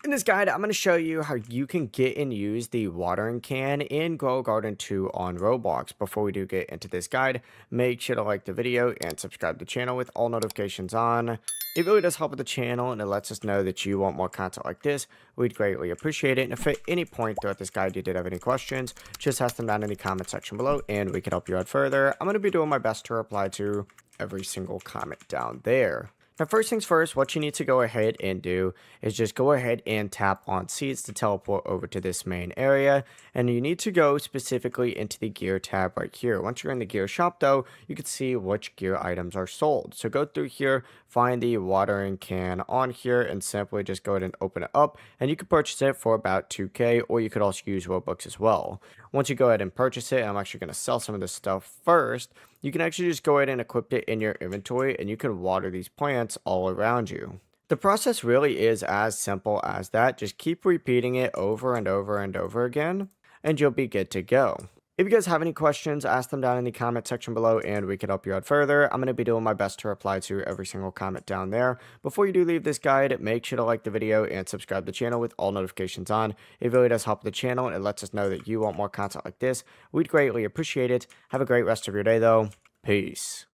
In this guide, I'm going to show you how you can get and use the watering can in Grow Garden 2 on Roblox. Before we do get into this guide, make sure to like the video and subscribe to the channel with all notifications on. It really does help with the channel and it lets us know that you want more content like this. We'd greatly appreciate it. And if at any point throughout this guide you did have any questions, just ask them down in the comment section below and we can help you out further. I'm going to be doing my best to reply to every single comment down there. Now, first things first, what you need to go ahead and do is just go ahead and tap on seeds to teleport over to this main area. And you need to go specifically into the gear tab right here. Once you're in the gear shop though, you can see which gear items are sold. So go through here, find the watering can on here and simply just go ahead and open it up. And you can purchase it for about 2K, or you could also use Robux as well. Once you go ahead and purchase it, I'm actually going to sell some of this stuff first. You can actually just go ahead and equip it in your inventory and you can water these plants all around you. The process really is as simple as that. Just keep repeating it over and over and over again and you'll be good to go. If you guys have any questions, ask them down in the comment section below and we can help you out further. I'm going to be doing my best to reply to every single comment down there. Before you do leave this guide, make sure to like the video and subscribe to the channel with all notifications on. It really does help the channel and it lets us know that you want more content like this. We'd greatly appreciate it. Have a great rest of your day though. Peace.